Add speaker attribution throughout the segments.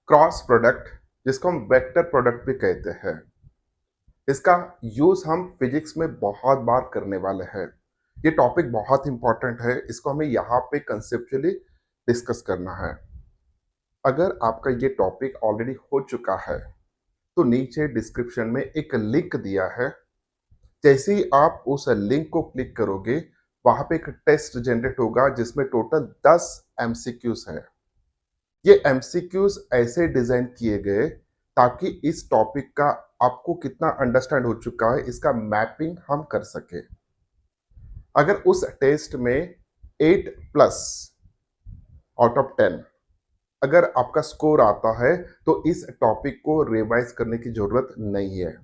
Speaker 1: Cross product जिसको हम vector product भी कहते हैं, इसका यूज हम फिजिक्स में बहुत बार करने वाले हैं। ये टॉपिक बहुत इंपॉर्टेंट है, इसको हमें यहाँ पे कंसेप्चुअली डिस्कस करना है। अगर आपका ये टॉपिक ऑलरेडी हो चुका है तो नीचे डिस्क्रिप्शन में एक लिंक दिया है। जैसे ही आप उस लिंक को क्लिक करोगे, वहां पे एक टेस्ट जनरेट होगा जिसमें टोटल 10 एमसीक्यूज है। ये एमसीक्यूज ऐसे डिजाइन किए गए ताकि इस टॉपिक का आपको कितना अंडरस्टैंड हो चुका है इसका मैपिंग हम कर सके। अगर उस टेस्ट में 8 प्लस आउट ऑफ 10 अगर आपका स्कोर आता है तो इस टॉपिक को रिवाइज करने की जरूरत नहीं है।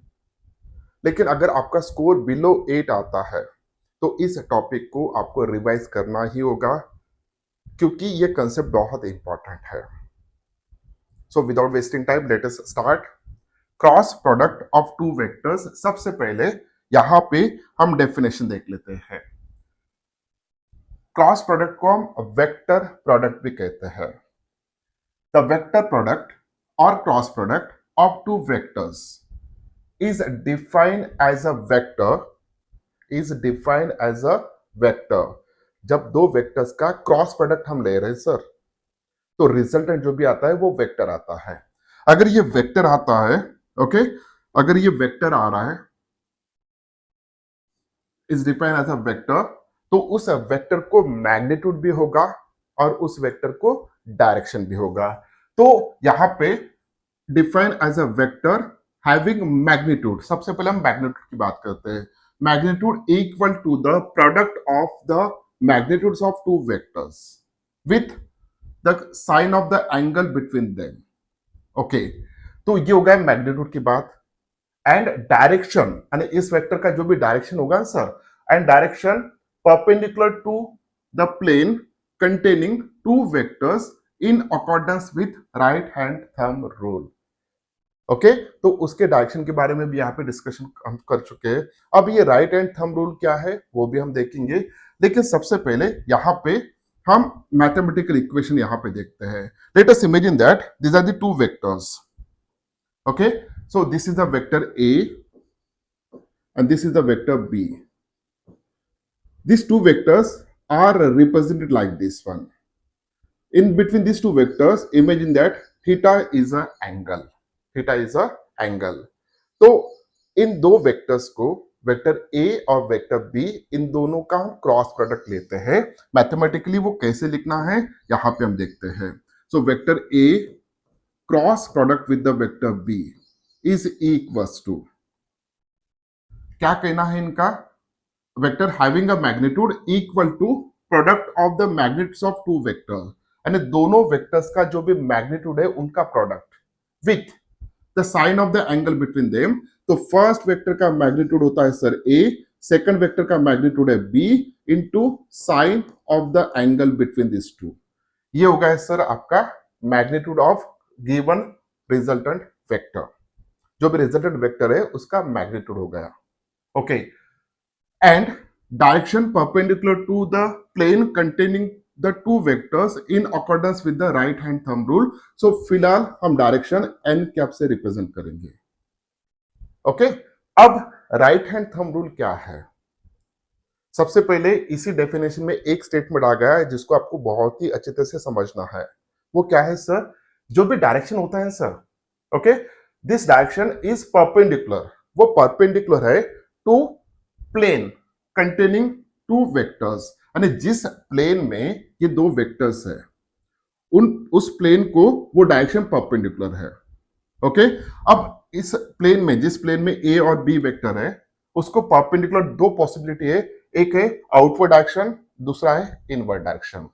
Speaker 1: लेकिन अगर आपका स्कोर बिलो 8 आता है तो इस टॉपिक को आपको रिवाइज करना ही होगा, क्योंकि ये कंसेप्ट बहुत इंपॉर्टेंट है। So without wasting time let us start. Cross product of two vectors, सबसे पहले यहां पे हम डेफिनेशन देख लेते हैं। क्रॉस प्रोडक्ट को हम वेक्टर प्रोडक्ट भी कहते हैं। द वेक्टर प्रोडक्ट और cross product of two vectors is defined as a vector is defined as a vector। जब दो वेक्टर्स का क्रॉस प्रोडक्ट हम ले रहे हैं सर, तो रिजल्टेंट जो भी आता है वो वेक्टर आता है। अगर ये वेक्टर आता है, ओके, अगर ये वेक्टर आ रहा है is defined as a vector, तो उस वेक्टर को मैग्नीट्यूड भी होगा और उस वेक्टर को डायरेक्शन भी होगा। तो यहां पे define as a vector having magnitude, सबसे पहले हम मैग्नीट्यूड की बात करते हैं। Magnitude equal to the product of the magnitudes of two vectors with the sine of the angle between them. Okay, तो ये हो गया मैग्नीट्यूड की बात। एंड डायरेक्शन, यानी इस वेक्टर का जो भी डायरेक्शन होगा sir, and direction perpendicular to the plane containing two vectors in accordance with right hand thumb rule. Okay, तो उसके डायरेक्शन के बारे में भी यहाँ पे डिस्कशन हम कर चुके हैं। अब ये राइट हैंड थंब रूल क्या है वो भी हम देखेंगे, लेकिन सबसे पहले यहाँ पे हम मैथमेटिकल इक्वेशन यहाँ पे देखते हैं। Let us imagine that this are the two vectors. Okay, so this is the vector A and this is the vector B. These two vectors are represented like this one. In between these two vectors, imagine that theta is a angle. Theta is a angle. तो इन दो vectors को, vector A और vector B, इन दोनों का हम cross product लेते हैं। Mathematically वो कैसे लिखना है यहाँ पे हम देखते हैं। So vector A cross product with the vector B is equals to, क्या कहना है इनका, vector having a magnitude equal to product of the magnitudes of two vector, यानी दोनों वेक्टर्स का जो भी मैग्नीट्यूड है उनका product with the sine of the angle between them. तो फर्स्ट वेक्टर का मैग्नीट्यूड होता है सर A, सेकंड वेक्टर का मैग्नीट्यूड है B into sine of the angle between this two. ये होगा है सर आपका magnitude of given resultant vector. जो भी रिजल्टेंट वेक्टर है उसका मैग्नीट्यूड हो गया। Okay, and direction perpendicular to the plane containing the two vectors in accordance with the right hand thumb rule. So फिलहाल हम डायरेक्शन एन कैप से represent करेंगे। ओके, अब राइट हैंड थंब रूल क्या है? सबसे पहले इसी डेफिनेशन में एक स्टेटमेंट आ गया है जिसको आपको बहुत ही अच्छे तरह से समझना है। वो क्या है सर? जो भी डायरेक्शन होता है sir, okay, this direction is perpendicular, वो परपेंडिकुलर है to plane containing two vectors, यानी जिस प्लेन में ये दो वेक्टर्स है उस प्लेन को वो डायरेक्शन परपेंडिकुलर है। ओके, अब इस प्लेन में, जिस प्लेन में ए और बी वेक्टर है, उसको परपेंडिकुलर दो पॉसिबिलिटी है, एक है आउटवर्ड डायरेक्शन, दूसरा है इनवर्ड डायरेक्शन।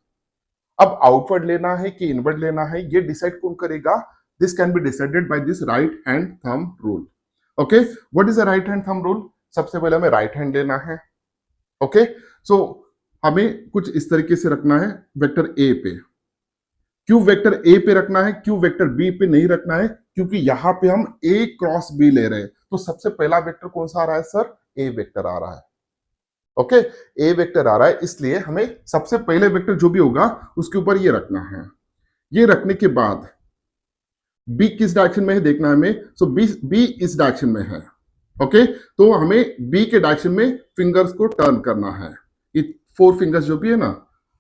Speaker 1: अब आउटवर्ड लेना है कि इनवर्ड लेना है ये डिसाइड कौन करेगा? This can be decided by this right hand thumb rule. Okay, what is the right hand thumb rule? सबसे पहले हमें राइट हैंड लेना है। ओके, सो हमें कुछ इस तरीके से रखना है वेक्टर ए पे। क्यों वेक्टर ए पे रखना है, क्यों वेक्टर बी पे नहीं रखना है? क्योंकि यहां पे हम ए क्रॉस बी ले रहे हैं, तो सबसे पहला वेक्टर कौन सा आ रहा है सर? ए वेक्टर आ रहा है। ओके, ए वेक्टर आ रहा है, इसलिए हमें सबसे पहले वेक्टर जो भी होगा उसके ऊपर ये रखना है। ये रखने के बाद बी किस डायरेक्शन में है देखना है हमें, सो बी इस डायरेक्शन में है, ओके तो हमें बी के डायरेक्शन में फिंगर्स को टर्न करना है, ये 4 फिंगर्स जो भी है ना,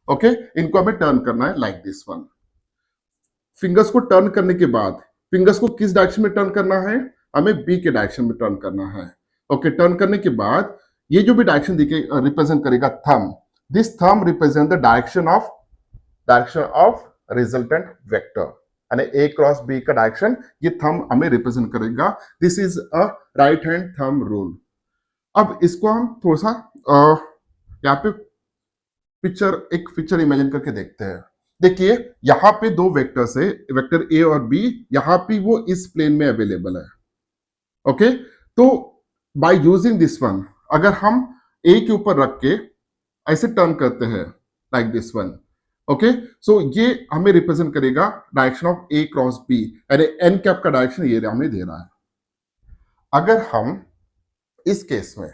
Speaker 1: ओके इनको हमें टर्न करना है लाइक दिस वन। फिंगर्स को टर्न करने के बाद फिंगर्स को किस डायरेक्शन में टर्न करना है, हमें बी के डायरेक्शन में टर्न करना है, ओके टर्न करने के बाद ये जो भी डायरेक्शन दिखे रिप्रेजेंट करेगा thumb, this thumb represent the direction of resultant vector, यानी ए क्रॉस बी का डायरेक्शन ये थंब हमें रिप्रेजेंट करेगा, this is a right hand thumb rule. अब इसको हम थोड़ा सा यहाँ पे एक पिक्चर इमेजिन करके देखते हैं। देखिए यहाँ पे 2 वेक्टर्स है, वेक्टर ए और बी, यहाँ पे वो इस प्लेन में अवेलेबल है, ओके तो बाय यूजिंग दिस वन अगर हम ए के ऊपर रख के ऐसे टर्न करते हैं like this one, okay so ये हमें रिप्रेजेंट करेगा direction of A cross B, यानी एन कैप का डायरेक्शन ये हमें दे रहा है। अगर हम इस केस में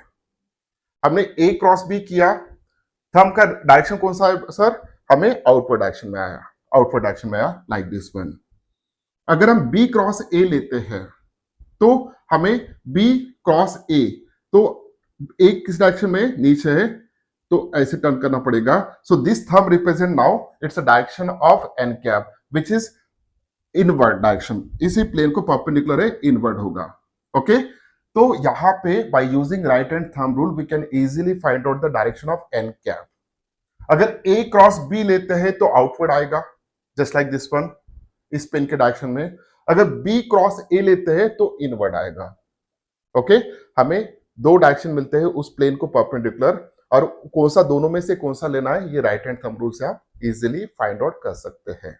Speaker 1: हमने ए क्रॉस बी किया, थंब का डायरेक्शन कौन सा है सर, हमें आउटवर्ड डायरेक्शन में आया लाइक दिस वन। अगर हम बी क्रॉस ए लेते हैं तो हमें बी क्रॉस ए, तो ए किस डायरेक्शन में नीचे है तो ऐसे टर्न करना पड़ेगा, so this thumb represent now it's a direction of n cap which is inward direction, इसी प्लेन को परपेंडिकुलर है इनवर्ड होगा, ओके तो यहां पे by using right hand thumb rule we can easily find out the direction of n cap. अगर A cross B लेते हैं तो आउटवर्ड आएगा जस्ट लाइक दिस वन इस पेन के डायरेक्शन में, अगर बी क्रॉस ए लेते हैं तो इनवर्ड आएगा, ओके हमें 2 डायरेक्शन मिलते हैं उस प्लेन को परपेंडिकुलर, और कौन सा दोनों में से कौन सा लेना है ये राइट हैंड थंब रूल से आप इजीली फाइंड आउट कर सकते हैं।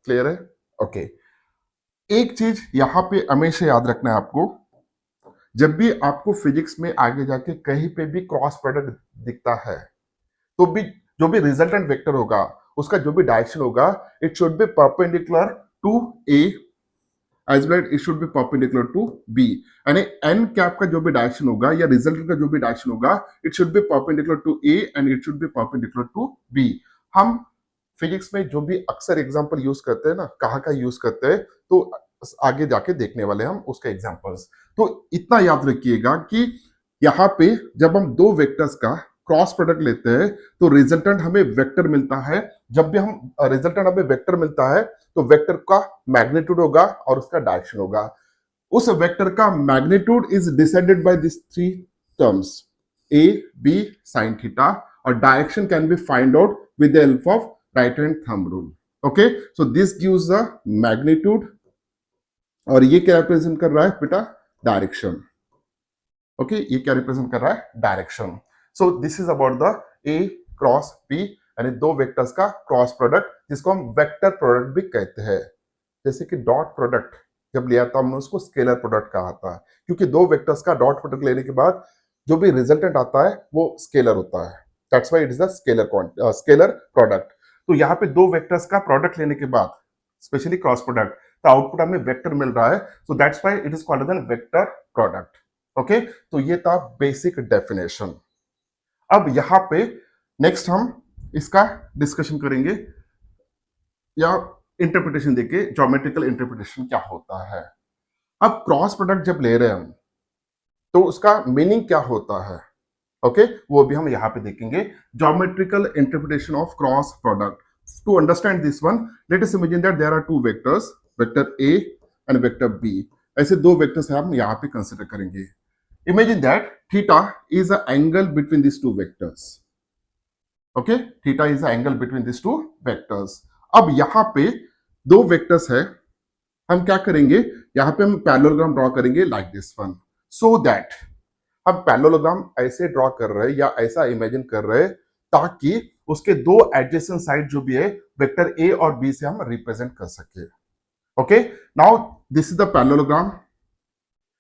Speaker 1: क्लियर है, ओके एक चीज यहां पे हमेशा याद रखना है आपको, जब भी आपको फिजिक्स में आगे जाके कहीं पे भी क्रॉस प्रोडक्ट दिखता है तो भी जो भी रिजल्टेंट वेक्टर होगा उसका जो भी डायरेक्शन होगा it should be perpendicular to A as well it should be perpendicular to B, यानी एन कैप का जो भी डायरेक्शन होगा या रिजल्टेंट का जो भी डायरेक्शन होगा it should be perpendicular to A and it should be perpendicular to B. हम फिजिक्स में जो भी अक्सर एग्जांपल यूज करते हैं ना, कहाँ का यूज करते हैं तो आगे जाके देखने वाले हम उसके एग्जांपल्स। तो इतना याद रखिएगा कि यहाँ पे जब हम 2 वेक्टर्स का क्रॉस प्रोडक्ट लेते हैं तो रिजल्टेंट हमें वेक्टर मिलता है, जब भी हम रिजल्टेंट हमें वेक्टर मिलता है तो वेक्टर का मैग्नीट्यूड होगा और उसका डायरेक्शन होगा, उस वेक्टर का magnitude is decided by this 3 terms A B sine theta, और direction can be find out with the help of right hand thumb rule, okay so this gives the magnitude, और ये क्या represent कर रहा है बेटा, direction, okay ये क्या रिप्रेजेंट कर रहा है, direction. So this is about the A cross B, यानी 2 वेक्टर्स का क्रॉस प्रोडक्ट जिसको हम वेक्टर प्रोडक्ट भी कहते हैं, जैसे कि डॉट प्रोडक्ट जब लिया था हमने उसको स्केलर प्रोडक्ट कहा था, क्योंकि 2 वेक्टर्स का डॉट प्रोडक्ट लेने के बाद जो भी रिजल्टेंट आता है वो स्केलर होता है, that's why it is the scalar product. तो यहाँ पे 2 वेक्टर्स का प्रोडक्ट लेने के बाद स्पेशली क्रॉस प्रोडक्ट तो आउटपुट हमें वेक्टर मिल रहा है, so that's why it is called as vector product, okay तो ये था बेसिक डेफिनेशन। अब यहाँ पे नेक्स्ट हम इसका डिस्कशन करेंगे या इंटरप्रिटेशन देके ज्योमेट्रिकल इंटरप्रिटेशन क्या होता है। अब क्रॉस प्रोडक्ट जब ले रहे हैं हम तो उसका मीनिंग क्या होता है, ओके वो भी हम यहाँ पे देखेंगे, geometrical interpretation of cross product. To understand this one let us imagine that there are 2 vectors, vector A and vector B, ऐसे 2 वेक्टर्स हम यहाँ पे कंसिडर करेंगे। Imagine that theta is an angle between these 2 vectors. Okay, theta is an angle between these 2 vectors. अब यहाँ पे 2 vectors है, हम क्या करेंगे यहाँ पे हम पैरेललोग्राम ड्रॉ करेंगे like this one, so that हम पैरेललोग्राम ऐसे ड्रॉ कर रहे हैं या ऐसा इमेजिन कर रहे हैं ताकि उसके 2 एडजेसेंट साइड जो भी है वेक्टर ए और बी से हम रिप्रेजेंट कर सके। Okay now this is the parallelogram,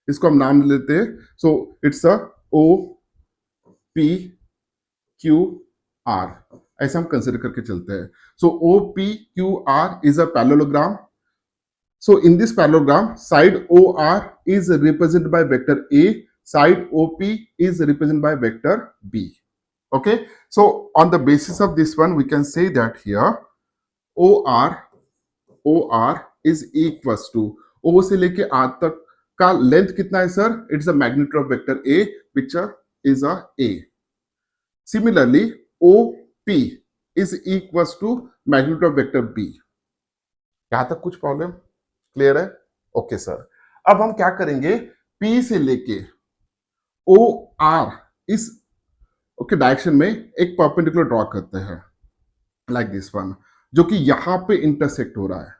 Speaker 1: इसको हम नाम लेते हैं, so it's a O P Q R, ऐसे हम कंसिडर करके चलते हैं। So O P Q R is a parallelogram, so in this parallelogram side O R is represented by vector A, side OP is represented by vector B. Okay, so on the basis of this one we can say that here OR is equals to O से लेके R तक का length कितना है sir? It's a magnitude of vector A which is a A. Similarly, OP is equals to magnitude of vector B. यहां तक कुछ problem clear है? Okay sir. अब हम क्या करेंगे, P से लेके OR इस ओके डायरेक्शन में एक परपेंडिकुलर ड्रॉ करते हैं लाइक दिस वन, जो कि यहां पे इंटरसेक्ट हो रहा है.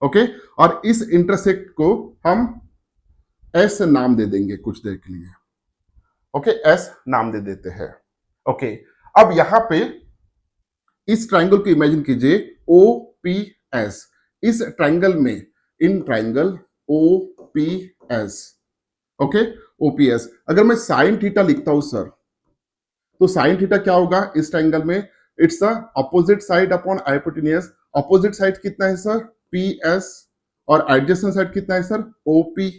Speaker 1: ओके और इस इंटरसेक्ट को हम S नाम दे देंगे कुछ देर के लिए. ओके S नाम दे देते हैं. ओके अब यहां पे इस ट्राइंगल को इमेजिन कीजिए OPS. इस ट्राइंगल में in triangle OPS. Okay OPS अगर मैं साइन थीटा लिखता हूं सर, तो साइन थीटा क्या होगा इस ट्राइंगल में? It's the opposite side upon hypotenuse. Opposite side कितना है सर? PS. और एडजेसेंट साइड कितना है sir? OP.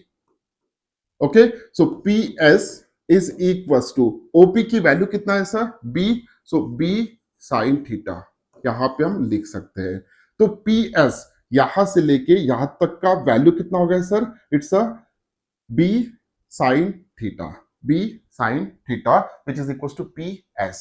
Speaker 1: Okay so PS is equals to OP की वैल्यू कितना है sir? B. So B sine theta यहां पे हम लिख सकते हैं. तो PS यहां से लेके यहां तक का वैल्यू कितना हो गया sir? It's a B sine theta. B sine theta which is equals to PS.